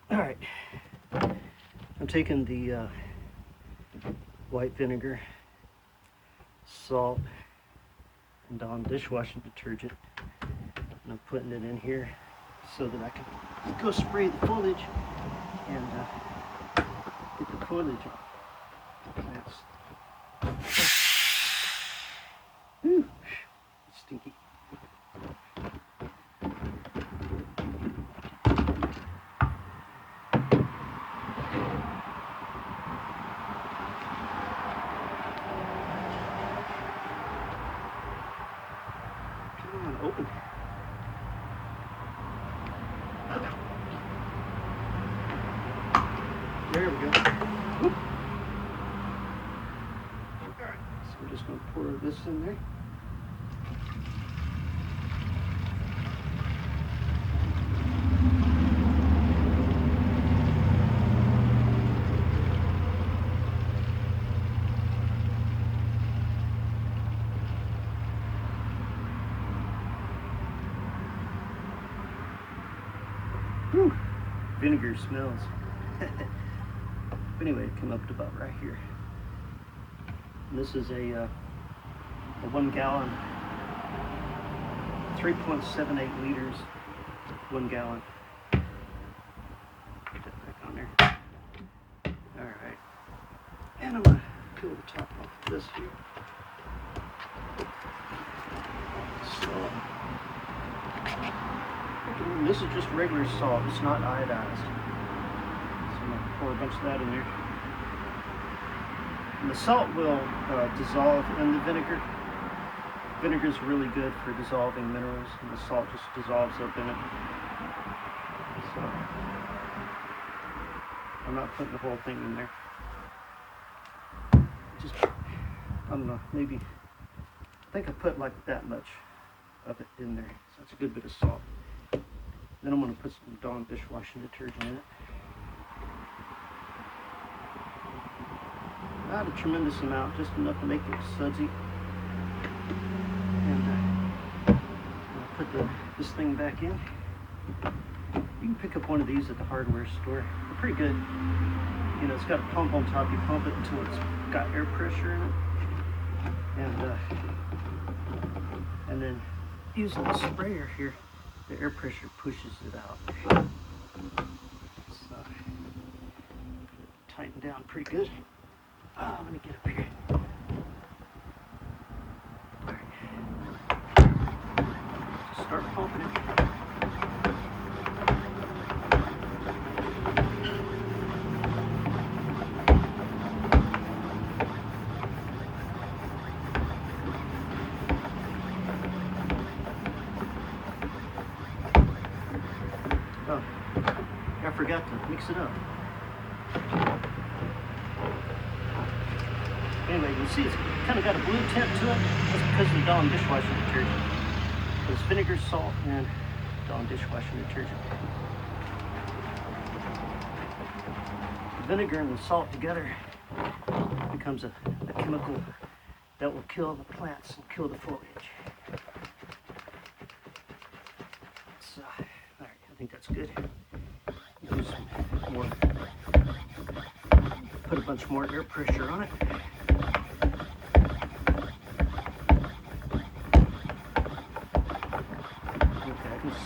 All right, I'm taking the white vinegar, salt, and Dawn dishwashing detergent, and I'm putting it in here so that I can go spray the foliage and get the foliage plants. Whew, stinky. Come on, open. There we go. Whoop. All right, so we're just going to pour this in there. Whew. Vinegar smells. Anyway, it came up to about right here. And this is a 1 gallon, 3.78 liters, 1 gallon. Put that back on there. All right. And I'm going to peel the top off of this here. So, this is just regular salt. It's not iodized. So I'm going to pour a bunch of that in there. And the salt will dissolve in the vinegar. Vinegar is really good for dissolving minerals, and the salt just dissolves up in it. So I'm not putting the whole thing in there. Just, I don't know, maybe, I think I put like that much of it in there. So that's a good bit of salt. Then I'm going to put some Dawn dishwashing detergent in it. Not a tremendous amount, just enough to make it sudsy. And I'll put this thing back in. You can pick up one of these at the hardware store. They're pretty good. You know, it's got a pump on top. You pump it until it's got air pressure in it. And then using the sprayer here, the air pressure pushes it out. So, tighten down pretty good. Let me get up here. All right. Start pumping it. Oh, I forgot to mix it up. Anyway, you see it's kind of got a blue tint to it. That's because of the Dawn dishwashing detergent. It's vinegar, salt, and Dawn dishwashing detergent. The vinegar and the salt together becomes a chemical that will kill the plants and kill the foliage. So, all right, I think that's good. Do some more. Put a bunch more air pressure on it.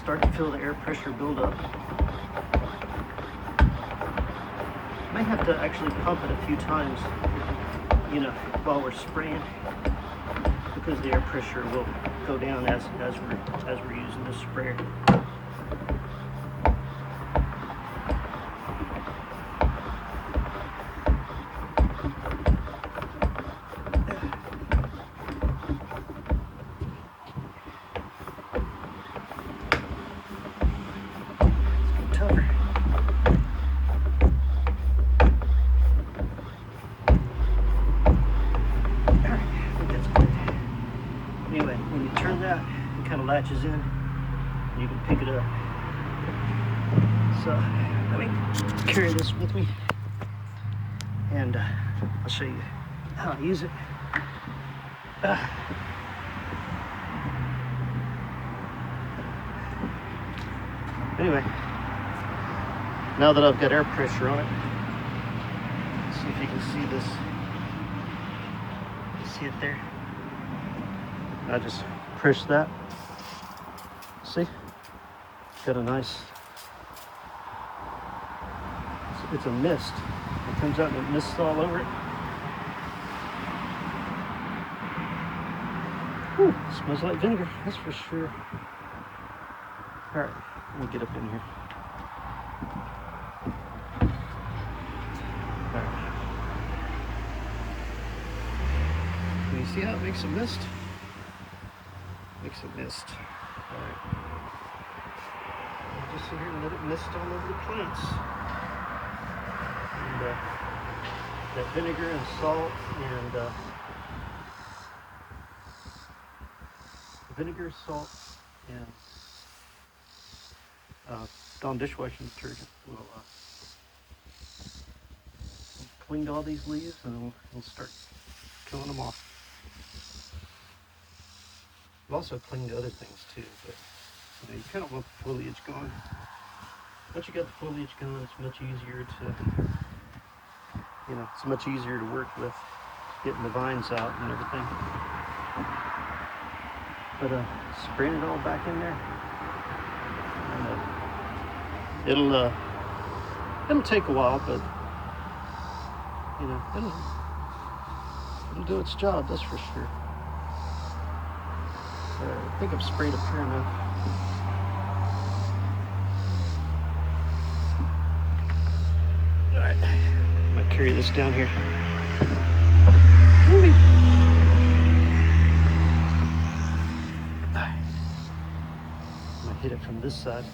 Start to feel the air pressure build up. May have to actually pump it a few times, you know, while we're spraying, because the air pressure will go down as we're using the sprayer. Anyway, when you turn that, it kind of latches in, and you can pick it up. So, let me carry this with me, and I'll show you how I use it. Anyway, Now that I've got air pressure on it, let's see if you can see this. You see it there? I just push that. See? Got a nice, it's a mist. It comes out and it mists all over it. Whew, smells like vinegar, that's for sure. All right, let me get up in here. All right. Can you see how it makes a mist? Makes a mist. All right. I'll just sit here and let it mist all over the plants. And that vinegar and salt and vinegar, salt, and Dawn dishwashing detergent will clean all these leaves, and we'll start killing them off. We'll also cleaned other things too, but you kind of want the foliage gone. Once you got the foliage gone, it's much easier to, it's much easier to work with getting the vines out and everything. But spraying it all back in there, and it'll take a while, but it'll do its job, that's for sure. I think I've sprayed up here enough. All right, I'm gonna carry this down here. I'm gonna hit it from this side.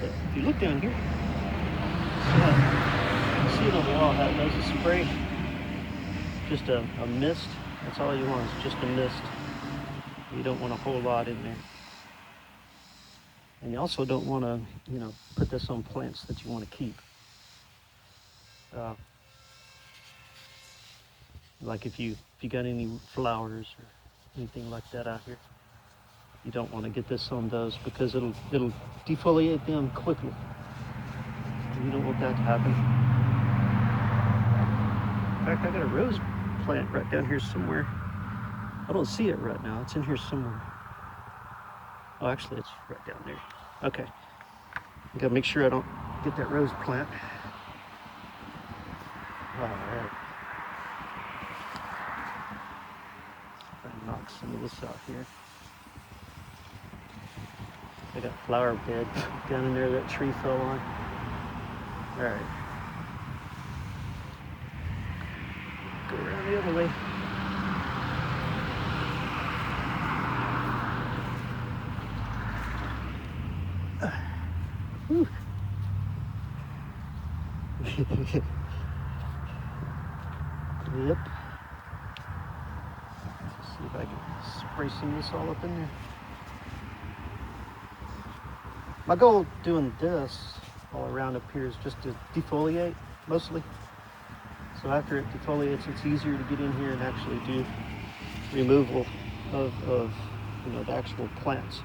But if you look down here, you see it on the wall how it does a spray. Just a mist. That's all you want, is just a mist. You don't want a whole lot in there. And you also don't want to, put this on plants that you want to keep. Like if you got any flowers or anything like that out here, you don't want to get this on those because it'll defoliate them quickly. You don't want that to happen. In fact, I got a rose plant right down here somewhere. I don't see it right now. It's in here somewhere. Oh, actually, it's right down there. Okay. I gotta make sure I don't get that rose plant. All right. Try and knock some of this out here. I got flower bed down in there that tree fell on. All right. Go around the other way. Whew. Yep. Let's see if I can spray some of this all up in there. My goal doing this all around up here is just to defoliate mostly. So after it defoliates, it's easier to get in here and actually do removal of the actual plants.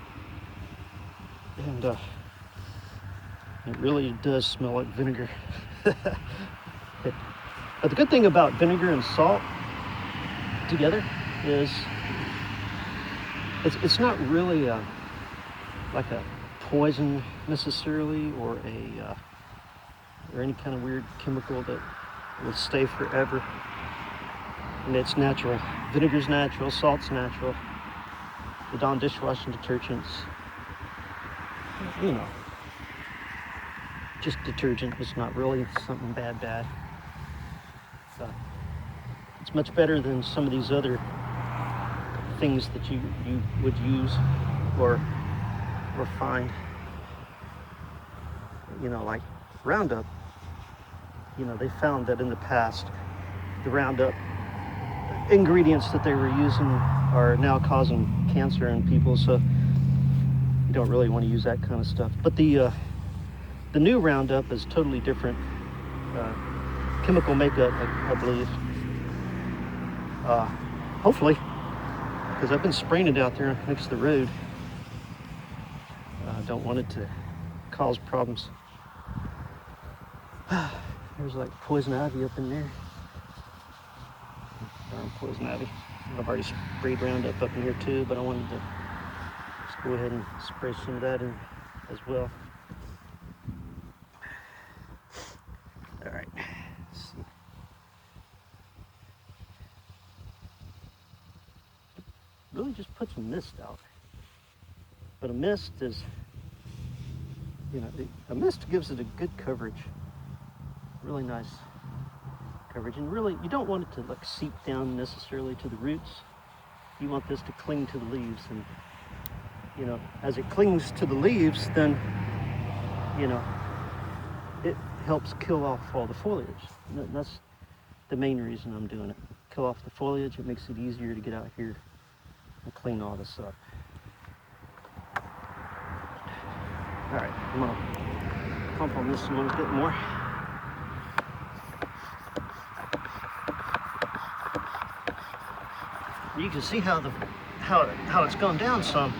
And it really does smell like vinegar. But the good thing about vinegar and salt together is it's not really like a poison necessarily, or any kind of weird chemical that will stay forever. And it's natural. Vinegar's natural, salt's natural. The Dawn dishwashing detergents, just detergent. It's not really something bad. It's much better than some of these other things that you would use or find, like Roundup. They found that in the past, the Roundup ingredients that they were using are now causing cancer in people, so you don't really want to use that kind of stuff. But the new Roundup is totally different chemical makeup, I believe. Hopefully, because I've been spraying it out there next to the road. I don't want it to cause problems. There's like poison ivy up in there. Darn poison ivy. I've already sprayed Roundup up in here too, but I wanted to just go ahead and spray some of that in as well. All right. Let's see. Really just put some mist out. But a mist is, you know, a mist gives it a good coverage. Really nice coverage. And really, you don't want it to like seep down necessarily to the roots. You want this to cling to the leaves. And, you know, as it clings to the leaves, then, you know, it helps kill off all the foliage. And that's the main reason I'm doing it. Kill off the foliage. It makes it easier to get out here and clean all this up. All right, I'm gonna pump on this a little bit more. You can see how it's gone down some,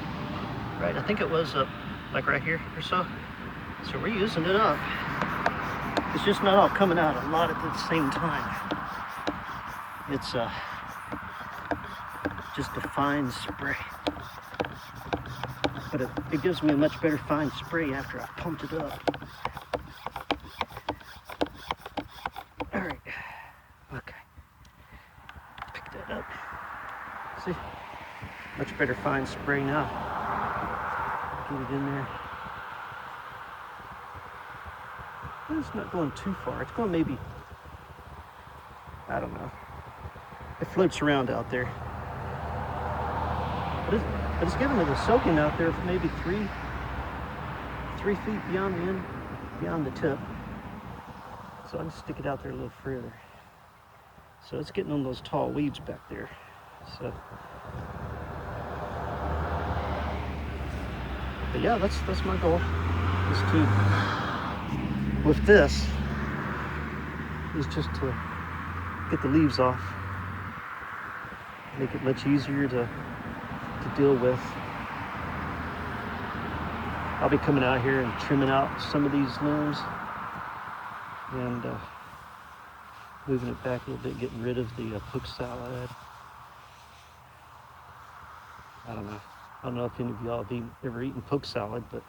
right? I think it was like right here or so. So we're using it up. It's just not all coming out a lot at the same time. It's just a fine spray. But it gives me a much better fine spray after I've pumped it up. All right, okay. Pick that up. See, much better fine spray now. Get it in there. It's not going too far. It's going maybe, I don't know. It floats around out there. But it's giving it a soaking out there for maybe 3 feet beyond the end, beyond the tip. So I can stick it out there a little further. So it's getting on those tall weeds back there. So, but yeah, that's my goal. Is to, with this, is just to get the leaves off, make it much easier to deal with. I'll be coming out here and trimming out some of these limbs and moving it back a little bit, getting rid of the poke salad. I don't know if any of y'all have ever eaten poke salad, but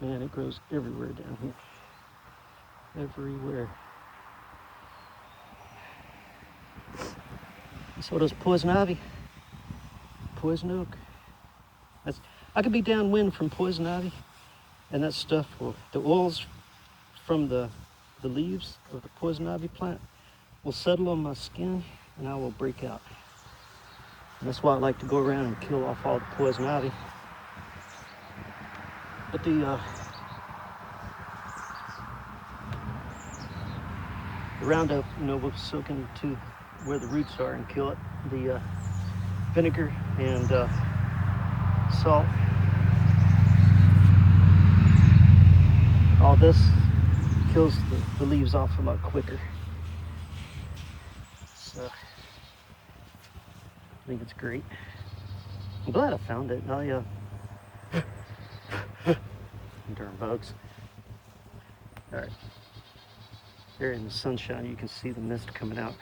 man, it grows everywhere down here. Everywhere. So does poison ivy, poison oak. I could be downwind from poison ivy, and that stuff the oils from the leaves of the poison ivy plant will settle on my skin, and I will break out. And that's why I like to go around and kill off all the poison ivy. But the Roundup, you know, will soak into where the roots are and kill it. The vinegar and salt, all this kills the leaves off a lot quicker. So I think it's great. I'm glad I found it. Darn bugs. All right, there in the sunshine, you can see the mist coming out.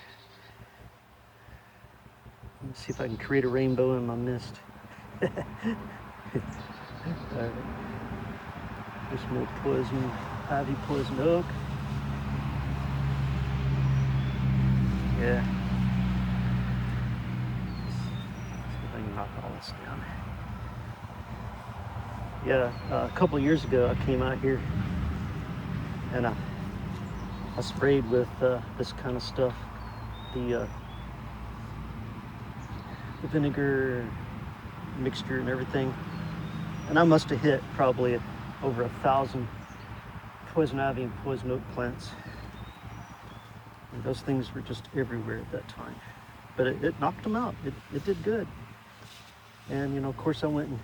Let's see if I can create a rainbow in my mist. All right. There's more poison ivy, poison oak. Yeah. Let's see if I can knock all this down. Yeah, a couple of years ago I came out here and I sprayed with this kind of stuff, the vinegar mixture and everything, and I must have hit probably over 1,000 poison ivy and poison oak plants, and those things were just everywhere at that time. But it knocked them out. It did good. And you know, of course, I went and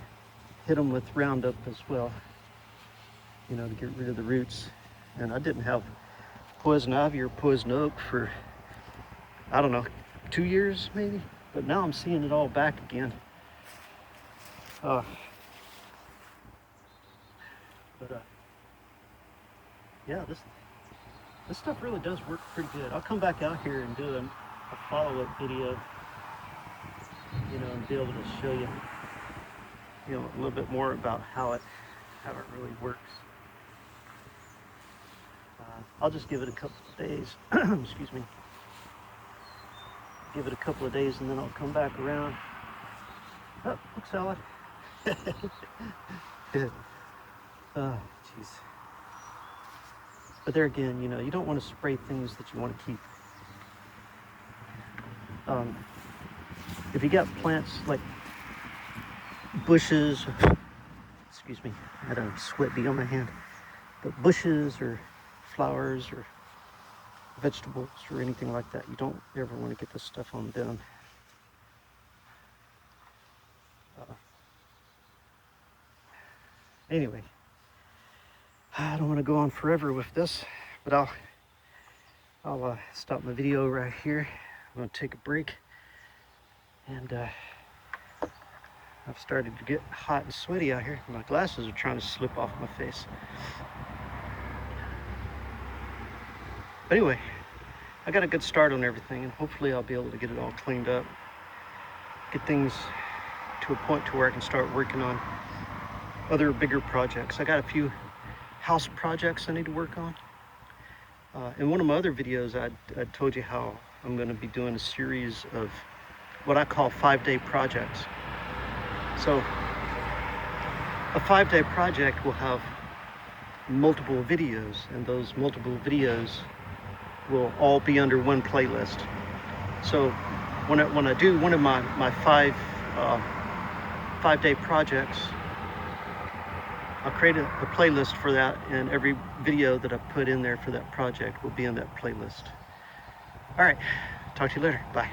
hit them with Roundup as well, you know, to get rid of the roots. And I didn't have poison ivy or poison oak for, I don't know, 2 years maybe. But now I'm seeing it all back again. But yeah, this stuff really does work pretty good. I'll come back out here and do a follow-up video, you know, and be able to show you, you know, a little bit more about how it really works. I'll just give it a couple of days. Excuse me. Give it a couple of days, and then I'll come back around. Oh, look, salad. Jeez. But there again, you know, you don't want to spray things that you want to keep. If you got plants like bushes, excuse me, I had a sweat bee on my hand, but bushes or flowers or vegetables or anything like that, you don't ever want to get this stuff on them. Anyway, I don't want to go on forever with this, but I'll stop my video right here. I'm going to take a break, and I've started to get hot and sweaty out here. My glasses are trying to slip off my face. But anyway, I got a good start on everything, and hopefully I'll be able to get it all cleaned up, get things to a point to where I can start working on other bigger projects. I got a few house projects I need to work on. In one of my other videos, I told you how I'm going to be doing a series of what I call 5-day projects. So a 5-day project will have multiple videos, and those multiple videos will all be under one playlist. So when I do one of my 5-day projects, I'll create a playlist for that, and every video that I put in there for that project will be in that playlist. All right, talk to you later. Bye.